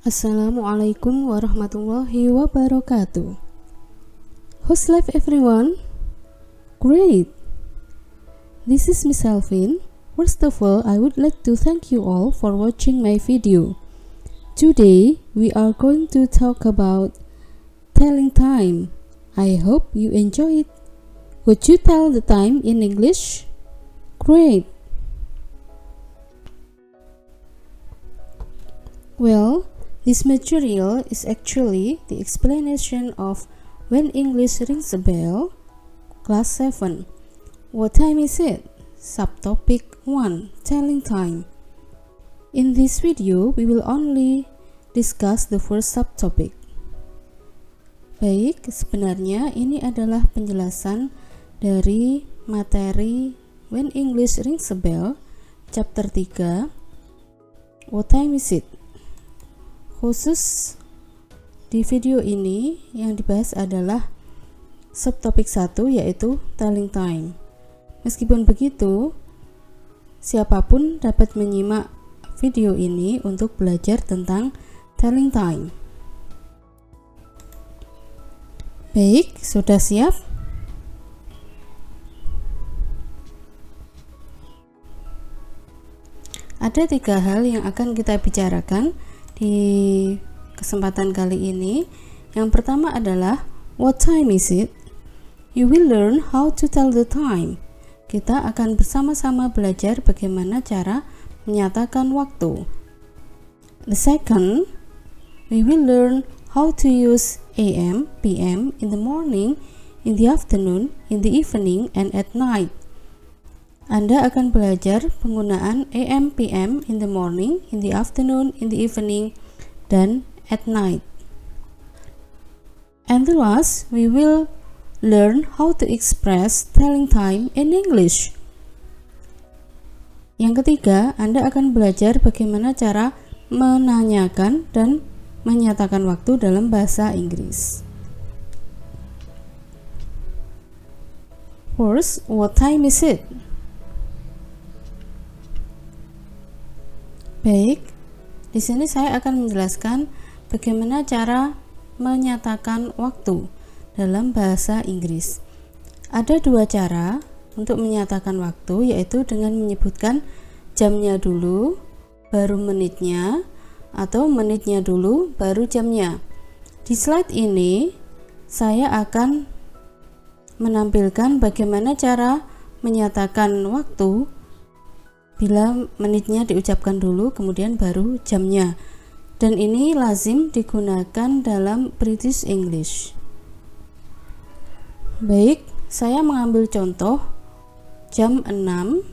Assalamualaikum warahmatullahi wabarakatuh. How's life, everyone? Great! This is Miss Alvin. First of all, I would like to thank you all for watching my video. Today, we are going to talk about telling time. I hope you enjoy it. Would you tell the time in English? Great! Well, this material is actually the explanation of when English rings a bell, class 7. What time is it? Subtopic 1, telling time. In this video, we will only discuss the first subtopic. Baik, sebenarnya ini adalah penjelasan dari materi When English Rings a Bell, chapter 3, What time is it? Khusus di video ini yang dibahas adalah subtopik 1, yaitu telling time. Meskipun begitu, siapapun dapat menyimak video ini untuk belajar tentang telling time. Baik, sudah siap? Ada 3 hal yang akan kita bicarakan di kesempatan kali ini. Yang pertama adalah what time is it? You will learn how to tell the time. Kita akan bersama-sama belajar bagaimana cara menyatakan waktu. The second, we will learn how to use AM, PM in the morning, in the afternoon, in the evening, and at night. Anda akan belajar penggunaan AM, PM in the morning, in the afternoon, in the evening, dan at night. And the last, we will learn how to express telling time in English. Yang ketiga, Anda akan belajar bagaimana cara menanyakan dan menyatakan waktu dalam bahasa Inggris. First, what time is it? Baik, di sini saya akan menjelaskan bagaimana cara menyatakan waktu dalam bahasa Inggris. Ada 2 cara untuk menyatakan waktu, yaitu dengan menyebutkan jamnya dulu, baru menitnya, atau menitnya dulu, baru jamnya. Di slide ini, saya akan menampilkan bagaimana cara menyatakan waktu bila menitnya diucapkan dulu, kemudian baru jamnya. Dan ini lazim digunakan dalam British English. Baik, saya mengambil contoh jam 6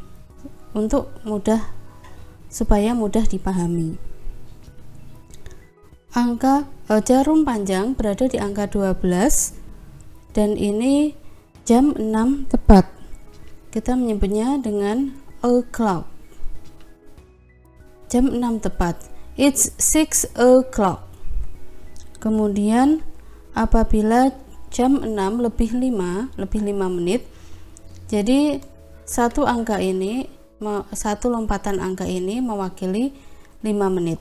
supaya mudah dipahami. Jarum panjang berada di angka 12 dan ini jam 6 tepat. Kita menyebutnya dengan o'clock. Jam 6 tepat. It's 6 o'clock. Kemudian apabila jam 6 lebih 5 menit, jadi satu lompatan angka ini mewakili 5 menit.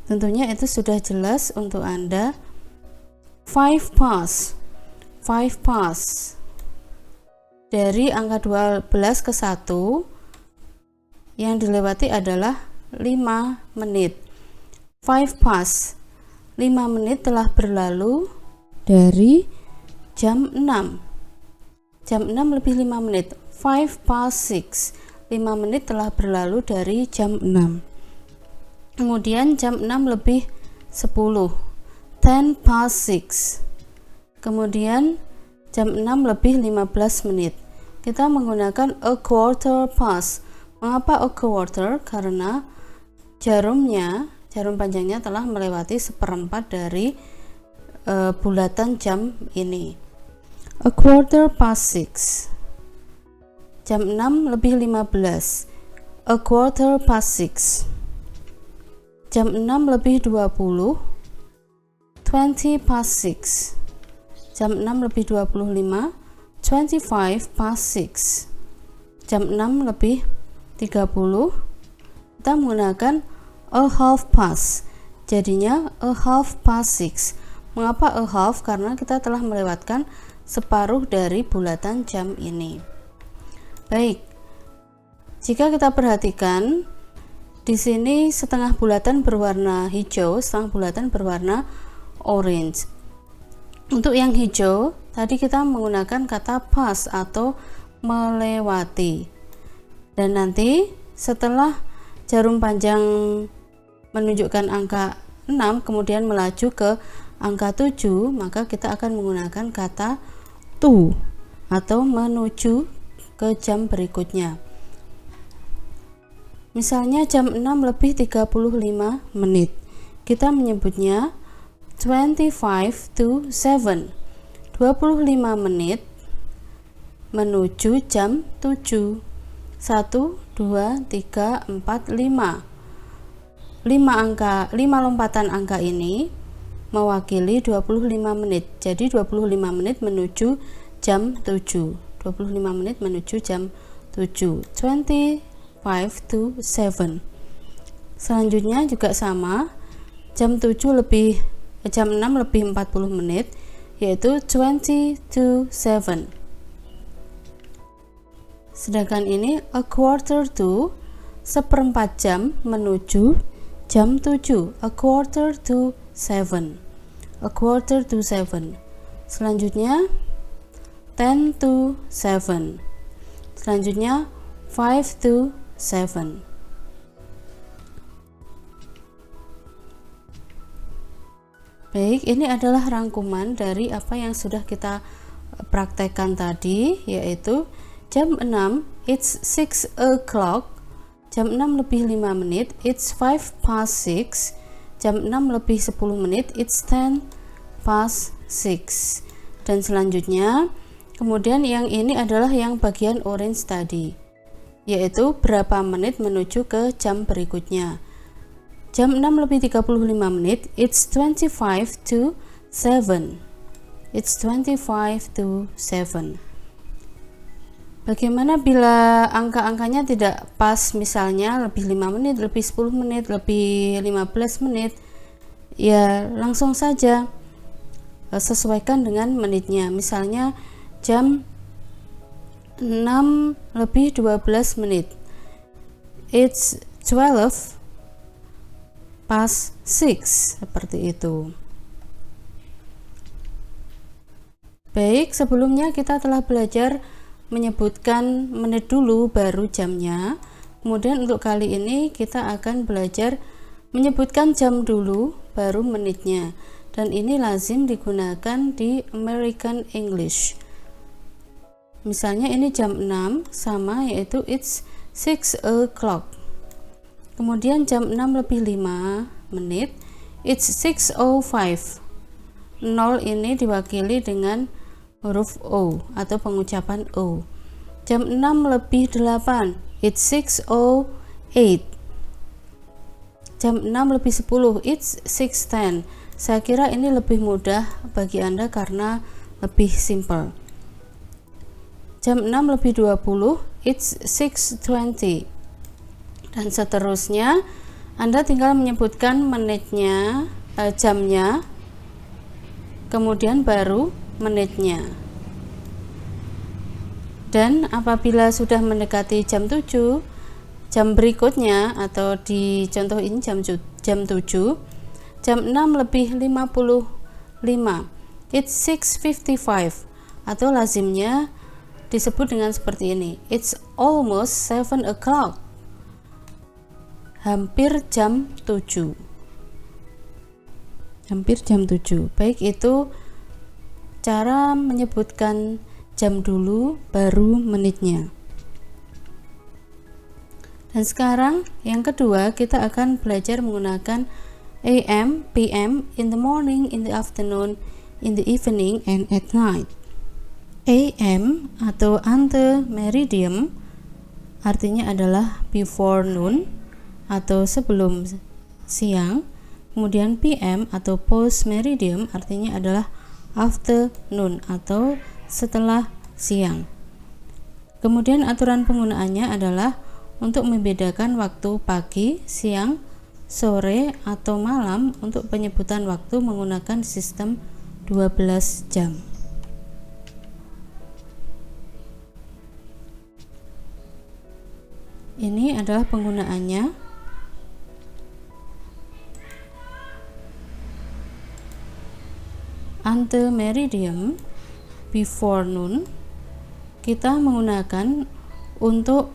Tentunya itu sudah jelas untuk Anda. 5 past. Dari angka 12 ke 1 yang dilewati adalah 5 menit. 5 past. 5 menit telah berlalu dari jam 6. Jam 6 lebih 5 menit. 5 past 6. 5 menit telah berlalu dari jam 6. Kemudian jam 6 lebih 10. 10 past 6. Kemudian jam 6 lebih 15 menit. Kita menggunakan a quarter past. Mengapa a quarter? Karena jarum panjangnya telah melewati 1/4 dari bulatan jam ini. A quarter past 6. Jam 6 lebih 15. A quarter past 6. Jam 6 lebih 20. 20 past 6. Jam 6 lebih 25. 25 past 6. Jam 6 lebih 30. Kita menggunakan a half past. jadinya a half past 6. Mengapa a half? Karena kita telah melewatkan separuh dari bulatan jam ini. Baik, jika kita perhatikan di sini setengah bulatan berwarna hijau, setengah bulatan berwarna orange. Untuk yang hijau tadi kita menggunakan kata pass atau melewati. Dan nanti setelah jarum panjang menunjukkan angka 6 kemudian melaju ke angka 7, maka kita akan menggunakan kata to atau menuju ke jam berikutnya. Misalnya jam 6 lebih 35 menit. Kita menyebutnya 25 to 7. 25 menit menuju jam 7. 1, 2, 3, 4, 5. 5 lompatan angka ini mewakili 25 menit. Jadi 25 menit menuju jam 7. 25 menit menuju jam 7. 25 to 7. Selanjutnya juga sama. Jam 6 lebih 40 menit, yaitu 20 to 7. Sedangkan ini a quarter to, seperempat jam menuju jam 7. A quarter to 7. A quarter to 7. Selanjutnya 10 to 7. Selanjutnya 5 to 7. Baik, ini adalah rangkuman dari apa yang sudah kita praktekkan tadi, yaitu jam 6 it's 6 o'clock, jam 6 lebih 5 menit it's 5 past 6, jam 6 lebih 10 menit it's 10 past 6. Dan selanjutnya kemudian yang ini adalah yang bagian orange tadi, yaitu berapa menit menuju ke jam berikutnya. Jam 6 lebih 35 menit it's 25 to 7. It's 25 to 7. Bagaimana bila angka-angkanya tidak pas, misalnya lebih 5 menit, lebih 10 menit, lebih 15 menit? Ya langsung saja sesuaikan dengan menitnya. Misalnya jam 6 lebih 12 menit it's 12 past 6, seperti itu. Baik, sebelumnya kita telah belajar menyebutkan menit dulu baru jamnya. Kemudian untuk kali ini kita akan belajar menyebutkan jam dulu baru menitnya. Dan ini lazim digunakan di American English. Misalnya ini jam 6 sama, yaitu it's 6 o'clock. Kemudian jam 6 lebih 5 menit it's 6:05. 0 ini diwakili dengan huruf O atau pengucapan O. Jam 6 lebih 8 it's 6:08. Jam 6 lebih 10 it's 6:10. Saya kira ini lebih mudah bagi Anda karena lebih simple. Jam 6 lebih 20 it's 6:20. Dan seterusnya Anda tinggal menyebutkan menitnya, jamnya, kemudian baru menitnya. Dan apabila sudah mendekati jam 7, jam berikutnya atau di contoh ini jam 7, jam 6 lebih 55 it's 6:55, atau lazimnya disebut dengan seperti ini, it's almost 7 o'clock. Hampir jam 7. Hampir jam 7. Baik, itu cara menyebutkan jam dulu baru menitnya. Dan sekarang yang kedua, kita akan belajar menggunakan AM, PM, in the morning, in the afternoon, in the evening, and at night. AM atau ante meridium artinya adalah before noon atau sebelum siang. Kemudian PM atau post meridium artinya adalah after noon atau setelah siang. Kemudian aturan penggunaannya adalah untuk membedakan waktu pagi, siang, sore atau malam untuk penyebutan waktu menggunakan sistem 12 jam. Ini adalah penggunaannya. Ante meridium, before noon, kita menggunakan untuk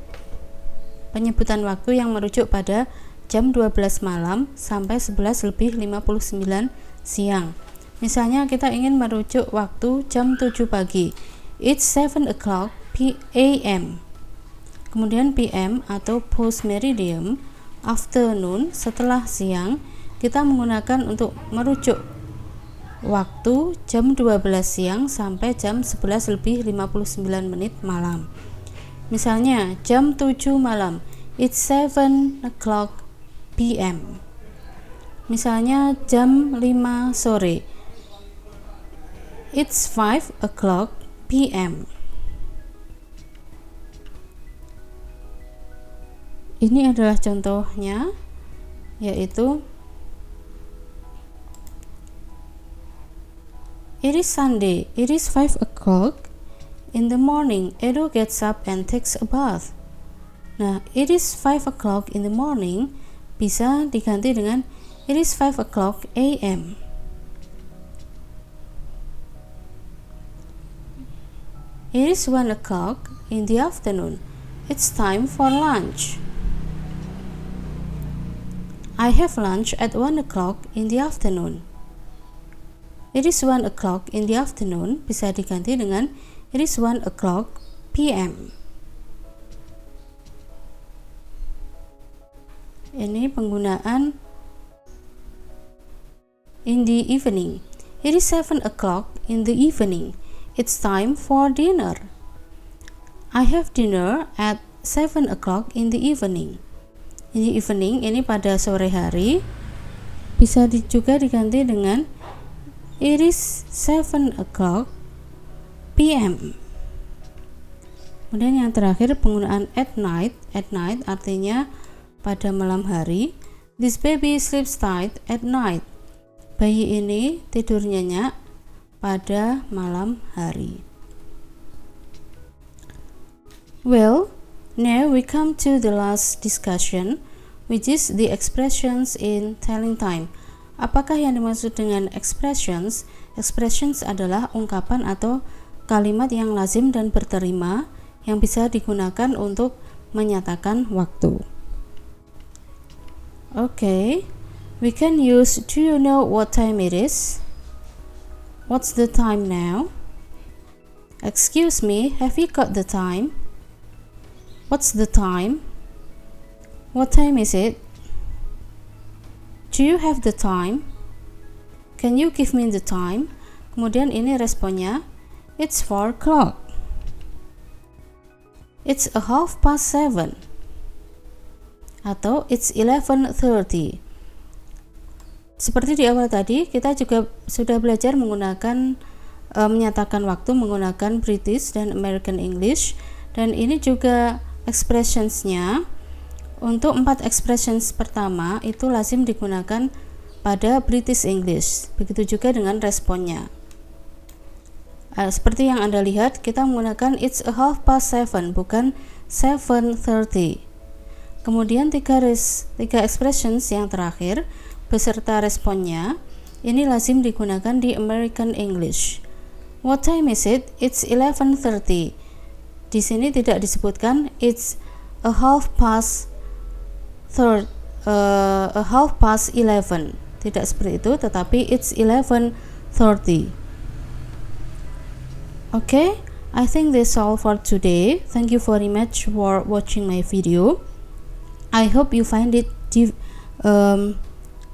penyebutan waktu yang merujuk pada jam 12 malam sampai 11:59 siang. Misalnya kita ingin merujuk waktu jam 7 pagi. It's 7 o'clock p.m. Kemudian PM atau post meridium, afternoon, setelah siang, kita menggunakan untuk merujuk waktu jam 12 siang sampai jam 11:59 malam. Misalnya jam 7 malam, it's 7 o'clock PM. Misalnya jam 5 sore, it's 5 o'clock PM. Ini adalah contohnya, yaitu it is Sunday, it is 5 o'clock in the morning, Edo gets up and takes a bath. Nah, it is 5 o'clock in the morning bisa diganti dengan it is 5 o'clock AM. It is 1 o'clock in the afternoon, it's time for lunch. I have lunch at 1 o'clock in the afternoon. It is 1 o'clock in the afternoon bisa diganti dengan it is 1 o'clock PM. Ini penggunaan in the evening. It is 7 o'clock in the evening. It's time for dinner. I have dinner at 7 o'clock in the evening. In the evening ini pada sore hari bisa juga diganti dengan it is 7 o'clock PM. Kemudian yang terakhir penggunaan at night. At night artinya pada malam hari. This baby sleeps tight at night. Bayi ini tidur nyenyak pada malam hari. Well, now we come to the last discussion, which is the expressions in telling time. Apakah yang dimaksud dengan expressions? Expressions adalah ungkapan atau kalimat yang lazim dan berterima yang bisa digunakan untuk menyatakan waktu. Okay, we can use do you know what time it is? What's the time now? Excuse me, have you got the time? What's the time? What time is it? Do you have the time? Can you give me the time? Kemudian ini responnya, it's 4 o'clock. It's 7:30. Atau it's 11:30. Seperti di awal tadi, kita juga sudah belajar menggunakan menyatakan waktu menggunakan British dan American English, dan ini juga expressionsnya. Untuk 4 expressions pertama itu lazim digunakan pada British English. Begitu juga dengan responnya. Seperti yang Anda lihat, kita menggunakan it's 7:30 bukan 7:30. Kemudian tiga expressions yang terakhir beserta responnya ini lazim digunakan di American English. What time is it? It's 11:30. Di sini tidak disebutkan it's 11:30. Tidak seperti itu, tetapi it's 11:30. Okay, I think that's all for today. Thank you very much for watching my video. I hope you find it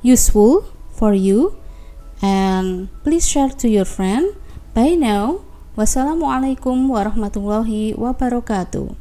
useful for you, and please share to your friend. Bye now. Wassalamualaikum warahmatullahi wabarakatuh.